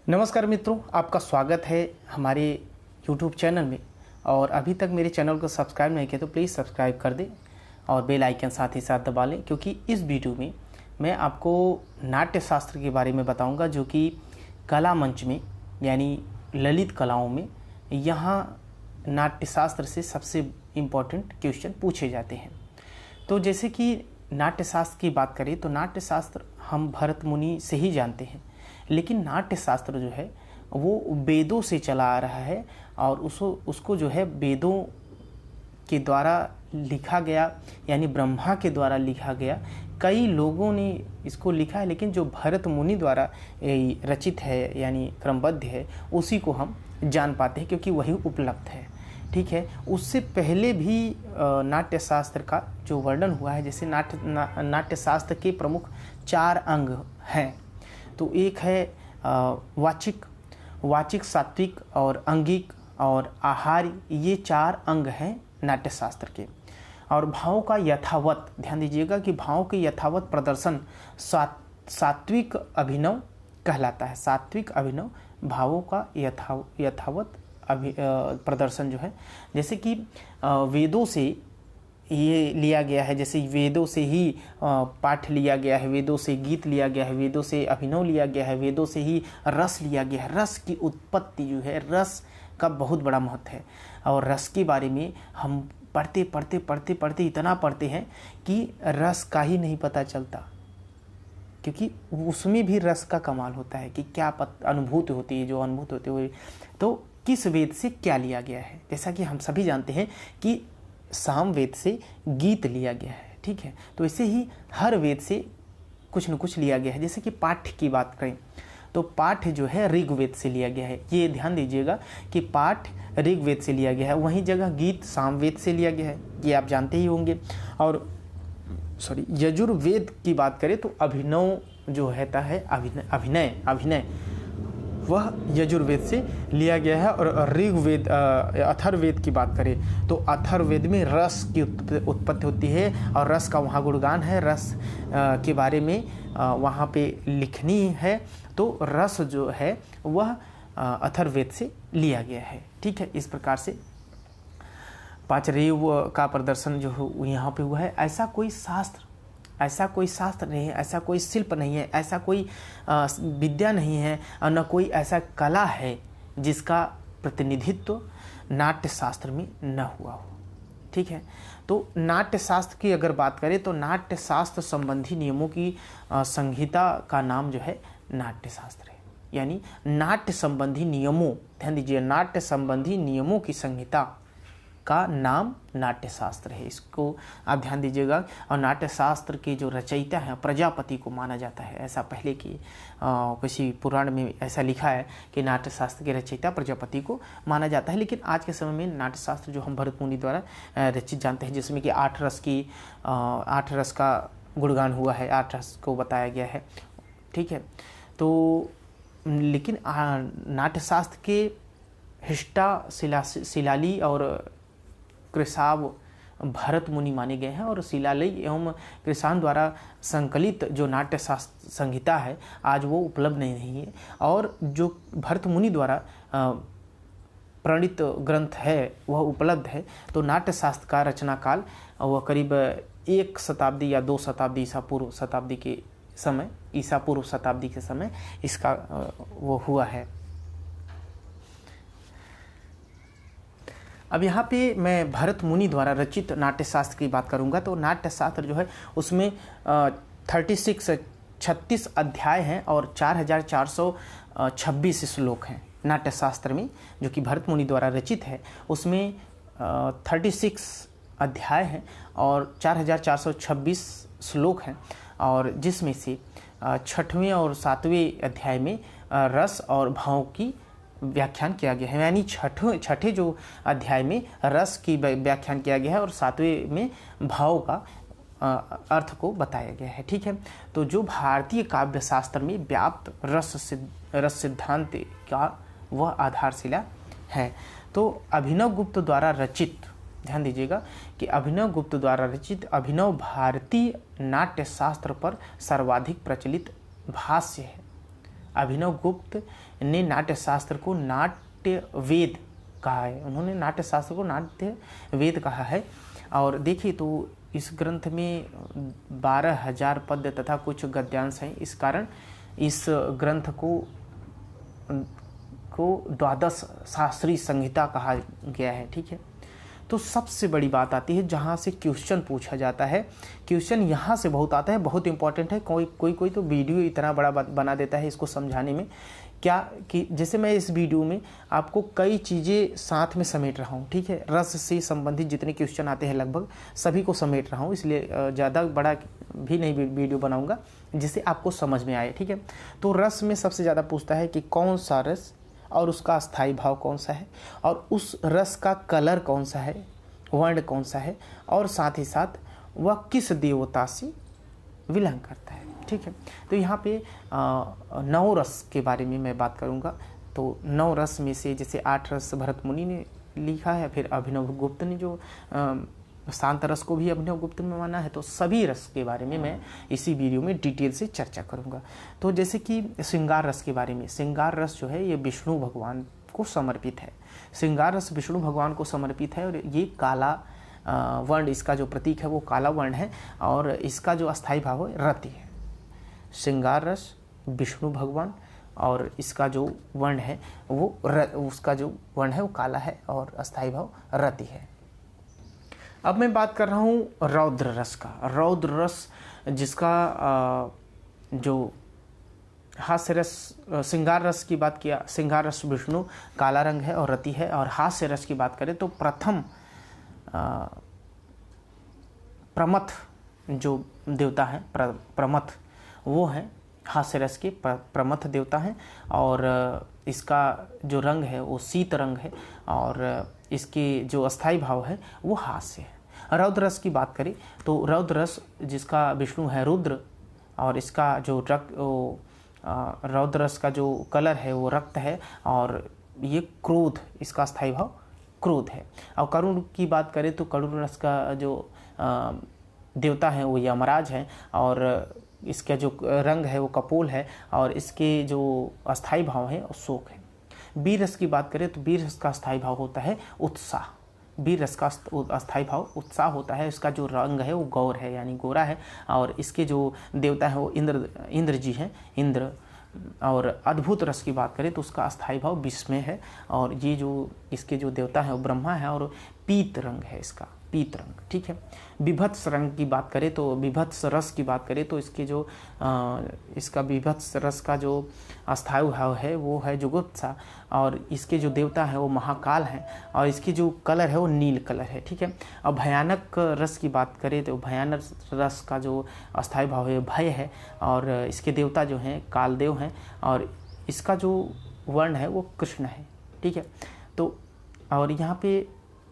नमस्कार मित्रों, आपका स्वागत है हमारे YouTube चैनल में। और अभी तक मेरे चैनल को सब्सक्राइब नहीं किया तो प्लीज़ सब्सक्राइब कर दें और बेल आइकन साथ ही साथ दबा लें, क्योंकि इस वीडियो में मैं आपको नाट्य शास्त्र के बारे में बताऊंगा, जो कि कला मंच में यानी ललित कलाओं में यहाँ नाट्य शास्त्र से सबसे इम्पोर्टेंट क्वेश्चन पूछे जाते हैं। तो जैसे कि नाट्य शास्त्र की बात करें तो नाट्य शास्त्र हम भरत मुनि से ही जानते हैं, लेकिन नाट्य शास्त्र जो है वो वेदों से चला आ रहा है और उसको जो है वेदों के द्वारा लिखा गया, यानी ब्रह्मा के द्वारा लिखा गया। कई लोगों ने इसको लिखा है, लेकिन जो भरत मुनि द्वारा रचित है यानी क्रमबद्ध है, उसी को हम जान पाते हैं क्योंकि वही उपलब्ध है। ठीक है, उससे पहले भी नाट्य शास्त्र का जो वर्णन हुआ है, जैसे नाट्य शास्त्र के प्रमुख 4 अंग हैं। तो एक है वाचिक, सात्विक और अंगिक और आहारी, ये 4 अंग हैं नाट्य शास्त्र के। और भावों का यथावत, ध्यान दीजिएगा कि भावों के यथावत प्रदर्शन सात्विक अभिनव कहलाता है। सात्विक अभिनव भावों का यथावत प्रदर्शन जो है, जैसे कि वेदों से ये लिया गया है, जैसे वेदों से ही पाठ लिया गया है, वेदों से गीत लिया गया है, वेदों से अभिनव लिया गया है, वेदों से ही रस लिया गया है। रस की उत्पत्ति जो है, रस का बहुत बड़ा महत्व है। और रस के बारे में हम पढ़ते इतना पढ़ते हैं कि रस का ही नहीं पता चलता, क्योंकि उसमें भी रस का कमाल होता है कि क्या अनुभूति होती है, जो अनुभूति होती है। तो किस वेद से क्या लिया गया है, जैसा कि हम सभी जानते हैं कि साम वेद से गीत लिया गया है। ठीक है, तो ऐसे ही हर वेद से कुछ न कुछ लिया गया है। जैसे कि पाठ की बात करें तो पाठ जो है ऋग्वेद से लिया गया है। ये ध्यान दीजिएगा कि पाठ ऋग्वेद से लिया गया है, वहीं जगह गीत सामवेद से लिया गया है, ये आप जानते ही होंगे। और यजुर्वेद की बात करें तो अभिनव जो रहता है, अभिनय वह यजुर्वेद से लिया गया है। और ऋग्वेद अथर्ववेद की बात करें तो अथर्ववेद में रस की उत्पत्ति होती है और रस का वहाँ गुणगान है, रस के बारे में वहाँ पे लिखनी है। तो रस जो है वह अथर्ववेद से लिया गया है। ठीक है, इस प्रकार से पांचरेव का प्रदर्शन जो यहाँ पे हुआ है। ऐसा कोई शास्त्र नहीं है, ऐसा कोई शिल्प नहीं है, ऐसा कोई विद्या नहीं है और न कोई ऐसा कला है जिसका प्रतिनिधित्व नाट्य शास्त्र में न हुआ हो। ठीक है, तो नाट्य शास्त्र की अगर बात करें तो नाट्य शास्त्र संबंधी नियमों की संहिता का नाम जो है नाट्य शास्त्र है। यानी नाट्य संबंधी नियमों, ध्यान दीजिए, नाट्य संबंधी नियमों की संहिता का नाम नाट्य शास्त्र है। इसको आप ध्यान दीजिएगा। और नाट्य शास्त्र के जो रचयिता हैं प्रजापति को माना जाता है। ऐसा पहले की किसी पुराण में ऐसा लिखा है कि नाट्य शास्त्र के रचयिता प्रजापति को माना जाता है। लेकिन आज के समय में नाट्य शास्त्र जो हम भरत मुनि द्वारा रचित जानते हैं, जिसमें कि 8 रस का गुणगान हुआ है, 8 रस को बताया गया है। ठीक है, तो लेकिन नाट्य शास्त्र के हिष्टा शिलाली और कृसाव भरत मुनि माने गए हैं। और शिलालेय एवं कृसान द्वारा संकलित जो नाट्य शास्त्र संहिता है आज वो उपलब्ध नहीं है। और जो भरत मुनि द्वारा प्रणीत ग्रंथ है वह उपलब्ध है। तो नाट्य शास्त्र का रचना काल वह करीब 1 शताब्दी या 2 शताब्दी ईसा पूर्व शताब्दी के समय इसका वो हुआ है। अब यहाँ पे मैं भरत मुनि द्वारा रचित नाट्य शास्त्र की बात करूँगा। तो नाट्य शास्त्र जो है उसमें 36 अध्याय हैं और 4426 श्लोक हैं। नाट्य शास्त्र में जो कि भरत मुनि द्वारा रचित है उसमें 36 अध्याय हैं और 4426 श्लोक हैं। और जिसमें से 6वें और 7वें अध्याय में रस और भाव की व्याख्यान किया गया है। यानी छठे जो अध्याय में रस की व्याख्यान किया गया है और 7वें में भाव का अर्थ को बताया गया है। ठीक है, तो जो भारतीय काव्य शास्त्र में व्याप्त रस सिद्धांत का वह आधारशिला है। तो अभिनव गुप्त द्वारा रचित, ध्यान दीजिएगा कि अभिनव गुप्त द्वारा रचित अभिनव भारतीय नाट्य शास्त्र पर सर्वाधिक प्रचलित भाष्य है। अभिनव गुप्त ने नाट्य शास्त्र को नाट्य वेद कहा है। उन्होंने नाट्य शास्त्र को नाट्य वेद कहा है। और देखिए तो इस ग्रंथ में 12,000 पद्य तथा कुछ गद्यांश हैं। इस कारण इस ग्रंथ को द्वादश शास्त्रीय संहिता कहा गया है। ठीक है, तो सबसे बड़ी बात आती है जहाँ से क्वेश्चन पूछा जाता है। क्वेश्चन यहाँ से बहुत आता है, बहुत इंपॉर्टेंट है। कोई तो वीडियो इतना बड़ा बना देता है इसको समझाने में, क्या कि जैसे मैं इस वीडियो में आपको कई चीज़ें साथ में समेट रहा हूँ। ठीक है, रस से संबंधित जितने क्वेश्चन आते हैं लगभग सभी को समेट रहा हूँ, इसलिए ज़्यादा बड़ा भी नहीं वीडियो बनाऊँगा जिससे आपको समझ में आए। ठीक है, तो रस में सबसे ज़्यादा पूछता है कि कौन सा रस और उसका अस्थाई भाव कौन सा है, और उस रस का कलर कौन सा है, वर्ण कौन सा है, और साथ ही साथ वह किस देवता से विलंघ करता है। ठीक है, तो यहाँ पे 9 रस के बारे में मैं बात करूँगा। तो 9 रस में से जैसे 8 रस भरत मुनि ने लिखा है, फिर अभिनव गुप्त ने जो शांत रस को भी अभिनव गुप्त में माना है। तो सभी रस के बारे में मैं इसी वीडियो में डिटेल से चर्चा करूंगा। तो जैसे कि श्रृंगार रस के बारे में, श्रृंगार रस जो है ये विष्णु भगवान को समर्पित है। श्रृंगार रस विष्णु भगवान को समर्पित है और ये काला वर्ण, इसका जो प्रतीक है वो काला वर्ण है और इसका जो अस्थाई भाव है रति है। श्रृंगार रस विष्णु भगवान और इसका जो वर्ण है वो उसका जो वर्ण है वो काला है और अस्थाई भाव रति है। अब मैं बात कर रहा हूँ रौद्र रस का। रौद्र रस जिसका जो हास्य रस, श्रृंगार रस की बात किया, श्रृंगार रस विष्णु काला रंग है और रति है। और हास्य रस की बात करें तो प्रथम प्रमथ जो देवता है, प्रमथ वो है हास्य रस के प्रमथ देवता हैं। और इसका जो रंग है वो शीत रंग है और इसके जो अस्थाई भाव है वो हास्य है। रौद्र रस की बात करें तो रौद्र रस जिसका विष्णु है रुद्र और इसका जो रौद्र रस का जो कलर है वो रक्त है और ये क्रोध, इसका अस्थाई भाव क्रोध है। और करुण की बात करें तो करुण रस का जो देवता है वो यमराज है और इसका जो रंग है वो कपोल है और इसके जो अस्थाई भाव है वो शोक है। वीर रस की बात करें तो वीर रस का अस्थाई भाव होता है उत्साह। वीर रस का अस्थाई भाव उत्साह होता है। इसका जो रंग है वो गौर है यानी गोरा है और इसके जो देवता है वो इंद्र जी हैं, इंद्र। और अद्भुत रस की बात करें तो उसका अस्थाई भाव विस्मय है और ये जो इसके जो देवता है वो ब्रह्मा है और पीत रंग है इसका, पीत रंग। ठीक है, विभत्स रंग की बात करें तो विभत्स रस की बात करें तो इसके जो इसका विभत्स रस का जो अस्थाई भाव है वो है जुगुप्सा और इसके जो देवता है वो महाकाल है और इसकी जो कलर है वो नील कलर है। ठीक है, और भयानक रस की बात करें तो भयानक रस का जो अस्थाई भाव है भय है और इसके देवता जो हैं कालदेव हैं और इसका जो वर्ण है वो कृष्ण है। ठीक है, तो और यहाँ पे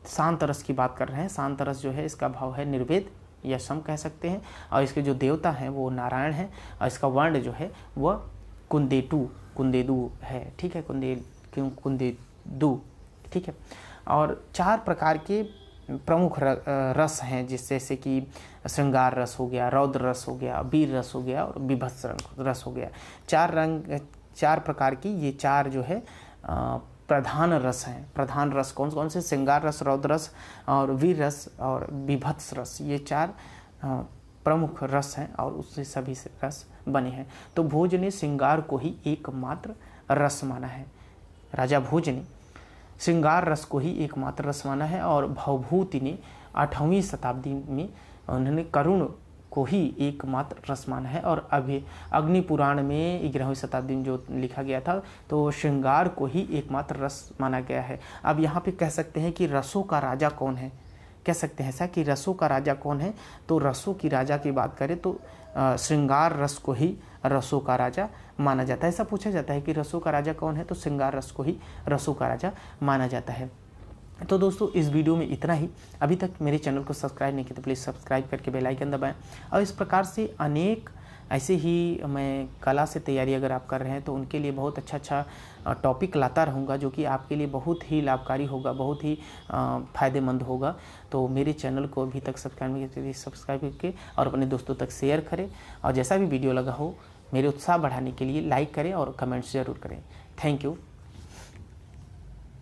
शांत रस की बात कर रहे हैं। शांत रस जो है इसका भाव है निर्वेद या सम कह सकते हैं और इसके जो देवता हैं वो नारायण हैं और इसका वर्ण जो है वह कुंदेदु है। ठीक है, कुंदेदु। ठीक है, और 4 प्रकार के प्रमुख रस हैं जैसे कि श्रृंगार रस हो गया, रौद्र रस हो गया, वीर रस हो गया और विभत्स रस हो गया। 4 प्रकार की ये 4 जो है प्रधान रस हैं। प्रधान रस कौन कौन से? श्रृंगार रस, रौद्र रस और वीर रस और विभत्स रस, ये 4 प्रमुख रस हैं और उससे सभी से रस बने हैं। तो भोज ने श्रृंगार को ही एकमात्र रस माना है। राजा भोज ने श्रृंगार रस को ही एकमात्र रस माना है और भवभूति ने 8वीं शताब्दी में उन्होंने करुण को ही एकमात्र रस माना है और अभी अग्नि पुराण में 11वीं शताब्दी में जो लिखा गया था तो श्रृंगार को ही एकमात्र रस माना गया है। अब यहाँ पे कह सकते हैं कि रसों का राजा कौन है, कह सकते हैं ऐसा कि रसों का राजा कौन है। तो रसों की राजा की बात करें तो श्रृंगार रस को ही रसों का राजा माना जाता है। ऐसा पूछा जाता है कि रसों का राजा कौन है, तो श्रृंगार रस को ही रसों का राजा माना जाता है। तो दोस्तों इस वीडियो में इतना ही। अभी तक मेरे चैनल को सब्सक्राइब नहीं किया तो प्लीज़ सब्सक्राइब करके बेल आइकन दबाएं और इस प्रकार से अनेक ऐसे ही मैं कला से तैयारी अगर आप कर रहे हैं तो उनके लिए बहुत अच्छा टॉपिक लाता रहूँगा जो कि आपके लिए बहुत ही लाभकारी होगा, बहुत ही फ़ायदेमंद होगा। तो मेरे चैनल को अभी तक सब्सक्राइब करके और अपने दोस्तों तक शेयर करें और जैसा भी वीडियो लगा हो मेरे उत्साह बढ़ाने के लिए लाइक करें और कमेंट्स ज़रूर करें। Thank you.